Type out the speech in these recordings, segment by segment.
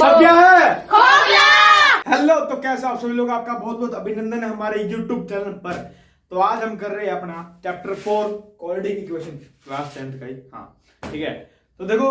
सब क्या है? खो गया। हेलो, तो कैसे आप सभी लोग, आपका बहुत बहुत अभिनंदन है हमारे YouTube चैनल पर। तो आज हम कर रहे हैं अपना chapter 4 quadratic equation, class 10th का ही। हाँ ठीक है। तो देखो,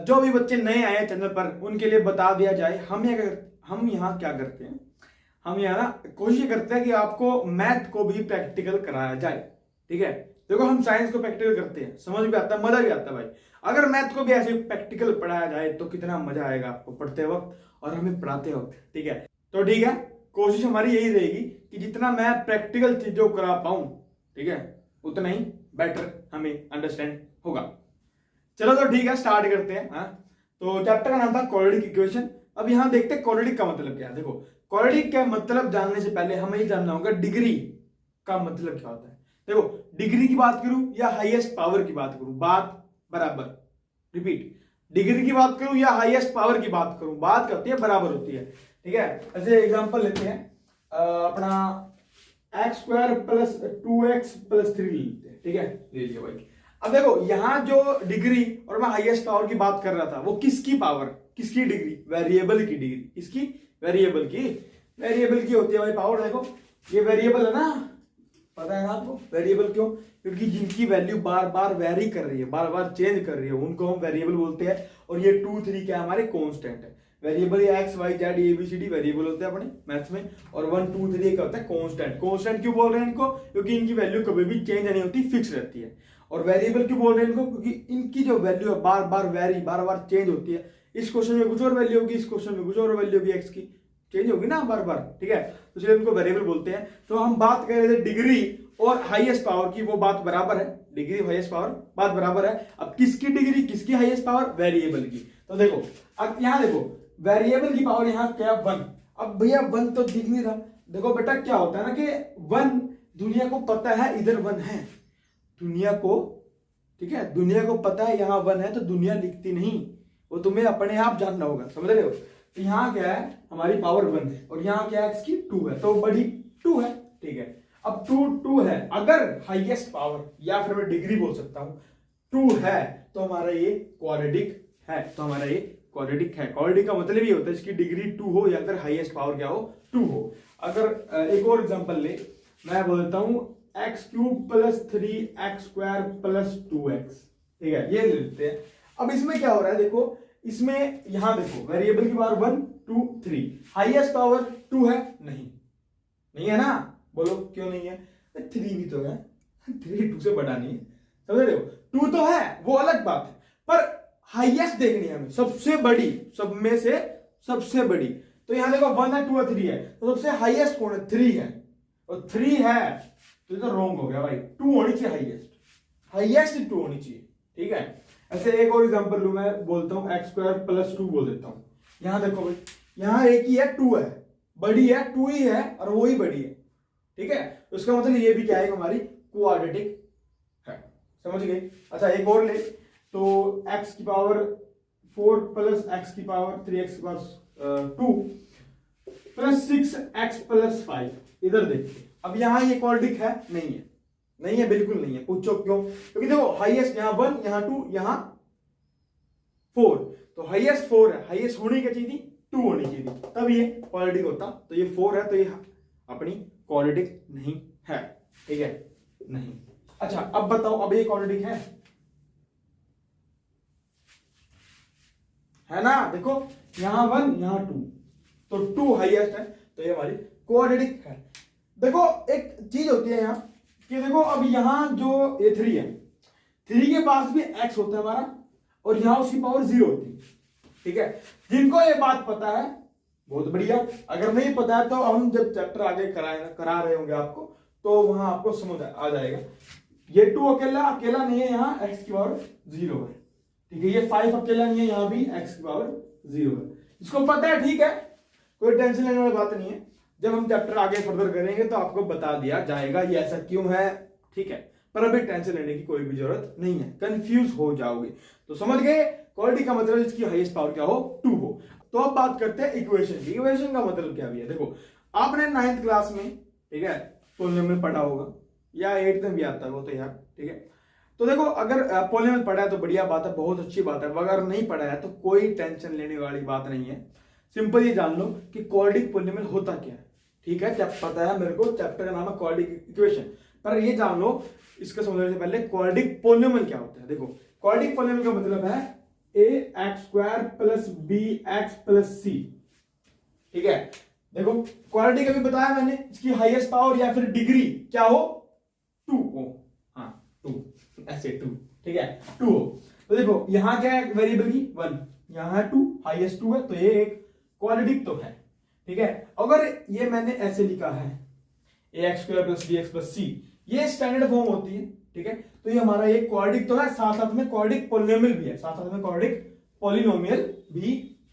जो भी बच्चे नए आए हैं चैनल पर उनके लिए बता दिया जाए, हम यहाँ क्या करते हैं, हम यहाँ ना कोशिश करते हैं कि आपको मैथ को भी प्रैक्टिकल कराया जाए। ठीक है, देखो हम साइंस को प्रैक्टिकल करते हैं, समझ भी आता है, मजा भी आता है भाई। अगर मैथ को भी ऐसे प्रैक्टिकल पढ़ाया जाए तो कितना मजा आएगा आपको पढ़ते वक्त और हमें पढ़ाते वक्त। ठीक है, तो ठीक है, कोशिश हमारी यही रहेगी कि जितना मैं प्रैक्टिकल चीजों करा पाऊं, ठीक है, उतना ही बेटर हमें अंडरस्टैंड होगा। चलो तो ठीक है, स्टार्ट करते हैं। हाँ, तो चैप्टर का नाम था क्वाड्रेटिक इक्वेशन। अब यहाँ देखते हैं क्वाड्रेटिक का मतलब क्या है। देखो, क्वाड्रेटिक का मतलब जानने से पहले हमें ये जानना होगा डिग्री का मतलब क्या होता है। देखो, डिग्री की बात करूं या हाईएस्ट पावर की बात करूं, बात बराबर। रिपीट, डिग्री की बात करूं या हाईएस्ट पावर की बात करूं, बात करती है बराबर होती है। ठीक है, ऐसे एग्जांपल लेते हैं, अपना x² प्लस 2x प्लस 3 लेते हैं। ठीक है, ले लिया भाई। अब देखो, यहां जो डिग्री और मैं हाईएस्ट पावर की बात कर रहा था, वो किसकी पावर, किसकी डिग्री, वेरिएबल की डिग्री। किसकी? वेरिएबल की। वेरिएबल की होती है भाई पावर। देखो, ये वेरिएबल है ना, पता है ना आपको वेरिएबल क्यों? क्योंकि जिनकी वैल्यू बार बार वेरी कर रही है, बार बार चेंज कर रही है, उनको हम वेरिएबल बोलते हैं। और ये 2 3 क्या हमारे कांस्टेंट है। वेरिएबल या X Y Z ABCD variable होते हैं अपने मैथ्स में, और 1 2 3 क्या होता है, कांस्टेंट। कांस्टेंट क्यों बोल रहे हैं इनको? क्योंकि इनकी वैल्यू कभी भी चेंज नहीं होती, फिक्स रहती है। और वेरिएबल क्यों बोल रहे हैं इनको? क्योंकि इनकी जो वैल्यू है बार बार वेरी, बार बार चेंज होती है। इस क्वेश्चन में कुछ और वैल्यू होगी, इस क्वेश्चन में कुछ और वैल्यू होगी, एक्स की चेंज होगी ना बार बार। ठीक है, तो इसलिए उनको वेरिएबल बोलते हैं। तो हम बात कर रहे थे डिग्री और हाईएस्ट पावर की, वो बात बराबर है। डिग्री हाईएस्ट पावर बात बराबर है। अब किसकी डिग्री, किसकी हाईएस्ट पावर? वेरिएबल की। तो देखो, अब यहां देखो, वेरिएबल की पावर यहां क्या, 1। अब भैया 1 तो दिख नहीं रहा। देखो बेटा, क्या होता है ना कि 1 दुनिया को पता है इधर 1 है, दुनिया को, ठीक है, दुनिया को पता है यहां 1 है, तो दुनिया लिखती नहीं, वो तुम्हें अपने आप जानना होगा। समझ रहे हो? तो यहाँ क्या है, हमारी पावर 1 है, और यहाँ क्या है, इसकी 2 है, तो बड़ी 2 है। ठीक है, अब 2 है, अगर हाईएस्ट पावर या फिर मैं डिग्री बोल सकता हूं 2 है, तो हमारा ये क्वाड्रेटिक है। तो हमारा ये क्वाड्रेटिक है। क्वाड्रेटिक का मतलब ये होता है इसकी डिग्री 2 हो या फिर हाईएस्ट पावर क्या हो, 2 हो। अगर एक और एग्जांपल ले, मैं बोल देता हूं x³ plus 3x² plus 2x। ठीक है, ये ले लेते हैं। अब इसमें क्या हो रहा है, देखो, इसमें यहां देखो, वेरिएबल की पावर 1 2 3, हाईएस्ट पावर 2 है, नहीं है ना? बोलो क्यों नहीं है? 3 भी तो है, 3 2 से बड़ा नहीं है। समझ रहे हो? 2 तो है, वो अलग बात है, पर हाईएस्ट देखनी है हमें, सबसे बड़ी, सब में से सबसे बड़ी। तो यहां देखो 1 है 2 है 3 है, तो सबसे हाईएस्ट कौन है? 3 है, और 3 है तो ये तो रॉन्ग हो गया भाई। 2 होनी चाहिए हाईएस्ट, हाईएस्ट 2 होनी चाहिए। ठीक है, ऐसे एक और एग्जांपल लूं, मैं बोलता हूं x² प्लस 2 बोल देता हूं। यहां देखो भाई, यहां एक ही है, 2 है, बड़ी है, 2 ही है, और वो ही बड़ी है। ठीक है, तो इसका मतलब ये भी क्या है, हमारी क्वाड्रेटिक है। समझ गए? अच्छा, एक और ले, तो x की पावर 4 प्लस x की पावर 3x की पावर 2 प्लस 6x प्लस 5। इधर देखिए, अब यहां ये क्वाड्रेटिक है? नहीं है, नहीं है, बिल्कुल नहीं है। पूछो क्यों? क्योंकि देखो, हाईएस्ट यहां 1, यहां 2, यहां 4, तो हाईएस्ट 4 है, हाईएस्ट होनी क्या चाहिए थी? 2 होनी चाहिए थी, तब ये क्वाड्रेटिक होता। तो ये 4 है, तो ये अपनी क्वाड्रेटिक नहीं है। ठीक है, नहीं। अच्छा, अब बताओ, अब ये क्वाड्रेटिक है ना? देखो, यहां 1 यहां 2, तो 2 हाईएस्ट है, तो ये हमारी क्वाड्रेटिक है। देखो, एक चीज होती है यहां कि देखो, अब यहां जो ये 3 है, 3 के पास भी x होता है हमारा, और यहां उसकी पावर 0 होती है। ठीक है, जिनको ये बात पता है बहुत बढ़िया, अगर नहीं पता है तो हम जब चैप्टर आगे करा रहे होंगे आपको, तो वहां आपको समझ आ जाएगा। ये 2 अकेला नहीं है, यहाँ x की पावर 0 है। ठीक है, ये 5 अकेला नहीं है, यहाँ भी x की पावर 0 है। इसको पता है, ठीक है, कोई टेंशन लेने वाली बात नहीं है। जब हम चैप्टर आगे फर्दर करेंगे तो आपको बता दिया जाएगा ये ऐसा क्यों है। ठीक है, पर अभी टेंशन लेने की कोई भी जरूरत नहीं है, कंफ्यूज हो जाओगे। तो समझ गए, क्वाड्रेटिक का मतलब इसकी हाईएस्ट पावर क्या हो, 2 हो। तो अब बात करते हैं इक्वेशन की। इक्वेशन का मतलब क्या भी है? देखो, आपने 9th क्लास में, ठीक है, पॉलिनोमियल पढ़ा होगा, या 8th में भी आता है वो, तो यार ठीक है। तो देखो, अगर पॉलिनोमियल पढ़ा है तो बढ़िया बात है, बहुत अच्छी बात है। अगर नहीं पढ़ा है तो कोई टेंशन लेने वाली बात नहीं है। सिंपल ये जान लो कि क्वाड्रेटिक पॉलिनोमियल होता क्या है, ठीक है। क्या पता है मेरे को, चैप्टर का नाम है क्वाड्रेटिक इक्वेशन, पर ये जान लो इसका समझने से पहले क्वाड्रेटिक पॉलिनोमियल क्या होता है। देखो क्वाड्रेटिक पॉलिनोमियल का मतलब है ax² plus bx plus c, ठीक है। देखो क्वाड्रेटिक अभी बताया मैंने, इसकी हाईएस्ट पावर या फिर डिग्री क्या हो, 2 हो, हाँ 2, ऐसे 2, ठीक है 2 हो। तो देखो यहाँ क्या है वेरिएबल की 1, यहाँ है 2, हाईएस्ट 2 है, तो ये एक क्वाड्रेटिक तो है, ठीक है। अगर ये मैंने ऐसे लिखा है ax² plus bx plus c, ये स्टैंडर्ड फॉर्म होती है, ठीक है। तो ये हमारा एक क्वाड्रेटिक तो है, साथ साथ में क्वाड्रेटिक पॉलिनोमियल भी है, साथ साथ में क्वाड्रेटिक पॉलिनोमियल भी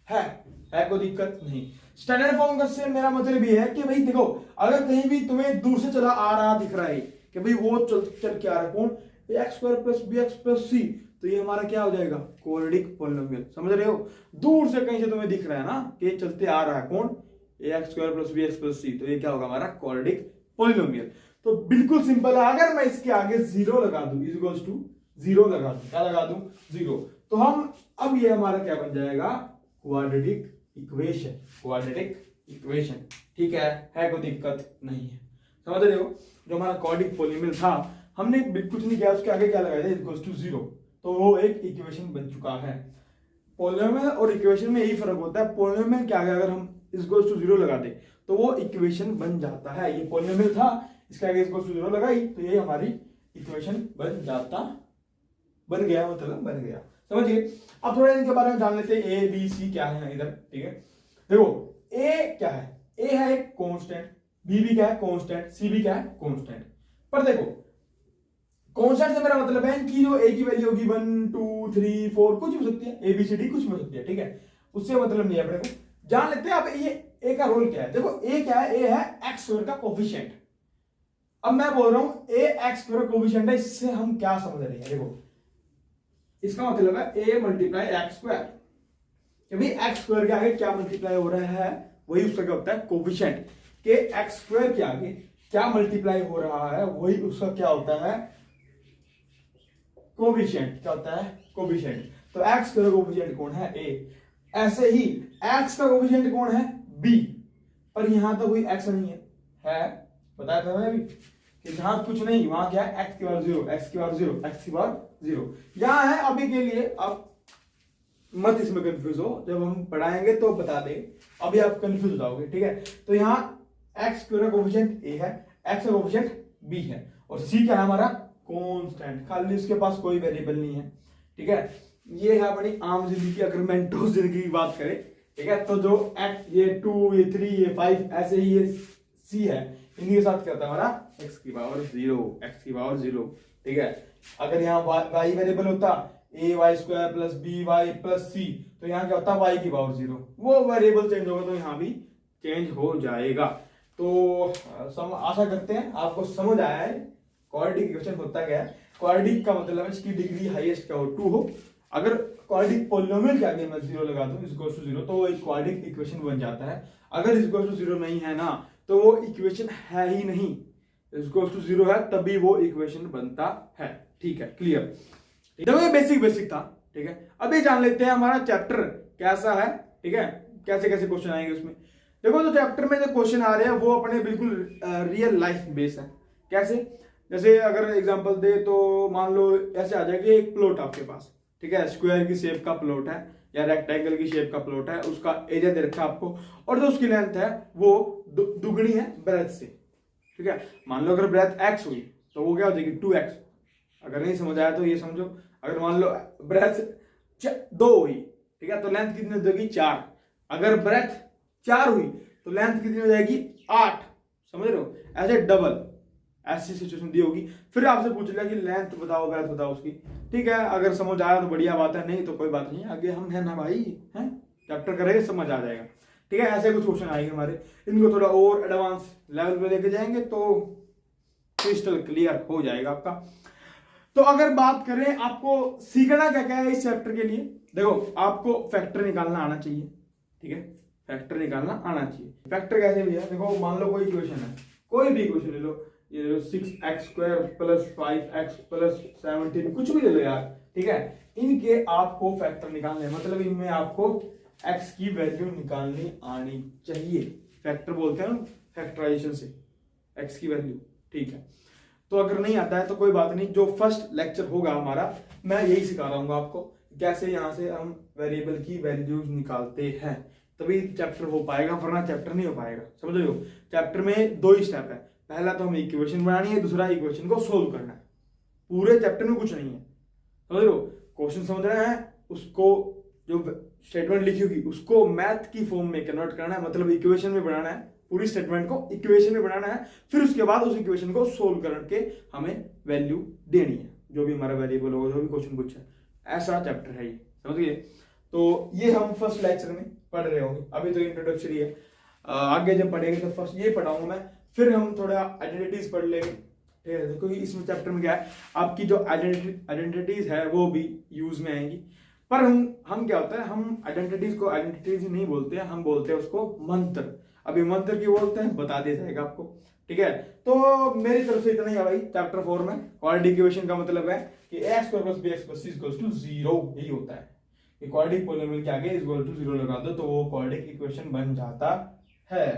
है कोई दिक्कत नहीं। स्टैंडर्ड फॉर्म का से मेरा मतलब ये है कि भाई देखो अगर कहीं भी तुम्हें दूर से चला आ रहा दिख रहा है कि भाई वो चल के आ रहा है कौन, ax² plus bx plus c, तो ये हमारा क्या हो जाएगा, क्वाड्रेटिक पॉलिनोमियल, समझ रहे हो। दूर से कहीं से तुम्हें दिख रहा है ना कि चलते आ रहा है कौन, ax² plus bx plus c, तो ये क्या होगा हमारा क्वाड्रेटिक पॉलिनोमियल। तो बिल्कुल सिंपल है, अगर मैं इसके आगे 0 लगा दूं, इज इक्वल्स टू 0 लगा दूं, क्या लगा दूं 0, तो हम अब ये हमारा क्या बन जाएगा, क्वाड्रेटिक इक्वेशन, क्वाड्रेटिक इक्वेशन, ठीक है कोई दिक्कत नहीं है, समझ रहे हो। जो हमारा क्वाड्रेटिक पॉलिनोमियल था हमने कुछ नहीं किया, उसके आगे क्या लगाया था, इक्वल्स टू 0, तो वो एक इक्वेशन बन चुका है। पॉलिनोमियल और इक्वेशन में यही फर्क होता है, पॉलिनोमियल क्या है अगर हम इक्वल्स टू 0 लगा दे तो वो इक्वेशन बन जाता है, ये पॉलिनोमियल था इसके आगे इक्वल्स टू 0 लगाई तो ये हमारी इक्वेशन बन गया, मतलब बन गया, समझिए। अब थोड़ा इनके बारे में जान लेते हैं, ए बी सी क्या है इधर, ठीक है। देखो ए क्या है, ए है एक कांस्टेंट, बी भी क्या है कांस्टेंट, सी भी क्या है कांस्टेंट। पर देखो कांस्टेंट से मेरा मतलब है कि जो ए की वैल्यू होगी 1 2 3 4 कुछ भी हो सकती है, ए बी सी डी कुछ भी हो सकती है, ठीक है, उससे मतलब नहीं है अपने को। जान लेते हैं अब ये ए का रोल क्या है। देखो ए क्या है, ए है एक्स स्क्वायर का कोफिशिएंट। अब मैं बोल रहा हूं ए एक्स स्क्वायर कोफिशिएंट है, इससे हम क्या समझ रहे हैं, देखो इसका मतलब है ए मल्टीप्लाई एक्स स्क्वायर, क्योंकि एक्स स्क्वायर के आगे क्या मल्टीप्लाई हो रहा है, वही उसका क्या होता है कोफिशिएंट, के एक्स स्क्वायर के आगे क्या मल्टीप्लाई हो रहा है वही उसका क्या होता है कोफिशिएंट, क्या होता है कोफिशिएंट। तो एक्स स्क्वायर कोफिशिएंट कौन है, ए। ऐसे ही एक्स का कोफिशिएंट कौन है, बी, पर यहां तो कोई एक्स नहीं है बताया था मैंने अभी कि जहां कुछ नहीं वहां क्या है, एक्स की पावर 0, एक्स की पावर 0, एक्स की पावर 0 यहां है अभी के लिए। अब मत इसमें कंफ्यूज हो, जब हम पढ़ाएंगे तो बता दे, अभी आप कंफ्यूज हो जाओगे, ठीक है। तो यहाँ एक्स का कोफिशिएंट ए है, एक्स का कोफिशिएंट बी है, और सी क्या है हमारा कांस्टेंट, खाली उसके पास कोई वेरिएबल नहीं है, ठीक है। ये है अपनी आम जिंदगी की, अगर मेंटोस जिंदगी की बात करें, ठीक है। तो जो एक्स ये 2 ये 3 ये 5 ऐसे ही ये सी है, इन्हीं के साथ क्या होता है हमारा एक्स की पावर 0, एक्स की पावर 0, ठीक है। अगर यहाँ वाई वेरिएबल होता A Y square plus B Y plus C, तो यहाँ क्या होता है वाई की पावर 0, वो वेरिएबल चेंज होगा तो यहाँ भी चेंज हो जाएगा। तो आशा करते हैं आपको समझ आया है क्वाड्रेटिक इक्वेशन होता क्या है। क्वाड्रेटिक का मतलब है इसकी डिग्री हाईएस्ट क्या हो 2 हो, अगर क्वाड्रेटिक पॉलिनोमियल के आगे मैं 0 लगा दूं इक्वल्स टू 0 तो वो एक क्वाड्रेटिक इक्वेशन बन जाता है। अगर इक्वल्स टू 0 नहीं है ना तो वो इक्वेशन है ही नहीं, इक्वल्स टू 0 है तभी वो इक्वेशन बनता है, ठीक है क्लियर। देखो ये बेसिक था, ठीक है। अभी जान लेते हैं हमारा चैप्टर कैसा है, ठीक है, कैसे कैसे क्वेश्चन आएंगे उसमें। देखो तो चैप्टर में जो क्वेश्चन आ रहे हैं वो अपने बिल्कुल रियल लाइफ बेस है। कैसे, जैसे अगर एग्जांपल दे तो मान लो ऐसे आ जाएगी एक प्लॉट आपके पास, ठीक है, स्क्वायर की शेप का प्लॉट है या रेक्टेंगल की शेप का प्लॉट है, उसका एरिया दे रखा है आपको, और जो उसकी लेंथ है वो दुगनी है ब्रेथ से, ठीक है। मान लो अगर ब्रेथ x हुई तो वो क्या हो जाएगी 2x। अगर नहीं समझ आया तो ये समझो, अगर मान लो ब्रेथ 2 हुई, ठीक है, तो लेंथ कितनी हो जाएगी 4। अगर ब्रेथ 4 हुई तो लेंथ कितनी हो जाएगी 8, समझ रहे हो, ऐसे डबल ऐसी सिचुएशन दी होगी। फिर आपसे पूछ लिया कि लेंथ बताओ ब्रेथ बताओ उसकी, ठीक है। अगर समझ आया तो बढ़िया बात है, नहीं तो कोई बात नहीं, आगे हम है ना भाई, हैं चैप्टर करेंगे समझ आ जाएगा, ठीक है। ऐसे कुछ क्वेश्चन आएंगे हमारे, इनको थोड़ा और एडवांस लेवल पे लेके जाएंगे तो क्रिस्टल क्लियर हो जाएगा आपका। तो अगर बात करें आपको सीखना क्या क्या है इस चैप्टर के लिए, देखो आपको फैक्टर निकालना आना चाहिए, ठीक है, फैक्टर निकालना आना चाहिए। फैक्टर कैसे भैया, देखो मान लो कोई इक्वेशन है, कोई भी इक्वेशन ले लो, ये ले लो 6x² प्लस 5x प्लस 17, कुछ भी ले लो यार, ठीक है। इनके आपको फैक्टर निकालने हैं, मतलब इनमें आपको एक्स की वैल्यू निकालनी आनी चाहिए। फैक्टर बोलते हैं ना फैक्टराइजेशन से एक्स की वैल्यू, ठीक है। तो अगर नहीं आता है तो कोई बात नहीं, जो फर्स्ट लेक्चर होगा हमारा मैं यही सिखा रहा हूँ आपको कैसे यहाँ से हम वेरिएबल की वैल्यूज निकालते हैं, तभी चैप्टर हो पाएगा, वरना चैप्टर नहीं हो पाएगा। समझ रहे हो, चैप्टर में 2 ही स्टेप है, पहला तो हमें इक्वेशन बनानी है, दूसरा इक्वेशन को सोल्व करना है। पूरे चैप्टर में कुछ नहीं है, समझ रहे हो। क्वेश्चन समझ रहे हैं, उसको जो स्टेटमेंट लिखी होगी उसको मैथ की फॉर्म में कन्वर्ट करना है, मतलब इक्वेशन में बनाना है, पूरी स्टेटमेंट को इक्वेशन में बनाना है, फिर उसके बाद उस इक्वेशन को सोल्व करके हमें वैल्यू देनी है, जो भी हमारा वेरिएबल होगा, जो भी क्वेश्चन पूछा है। ऐसा चैप्टर है ये, समझ गए। तो ये हम फर्स्ट लेक्चर में पढ़ रहे होंगे, अभी तो इंट्रोडक्टरी है, आगे जब पढ़ेंगे तो फर्स्ट ये पढ़ाऊंगा मैं, फिर हम थोड़ा आइडेंटिटीज पढ़ लेंगे, ठीक है। क्योंकि इसमें चैप्टर में क्या है, आपकी जो आइडेंटिटीज है वो भी यूज में आएंगी। पर हम क्या होता है, हम आइडेंटिटीज को आइडेंटिटीज नहीं बोलते हैं, हम बोलते हैं उसको मंत्र। अभी मंत्र की बोलते हैं, बता दिया जाएगा आपको, ठीक है। तो मेरी तरफ से इतना ही है भाई चैप्टर 4 में। क्वाड्रेटिक इक्वेशन का मतलब है कि a² + b + c = 0, यही होता है कि क्वाड्रेटिक पॉलिनोमियल के आगे = 0 लगा दो तो वो क्वाड्रेटिक इक्वेशन बन जाता है।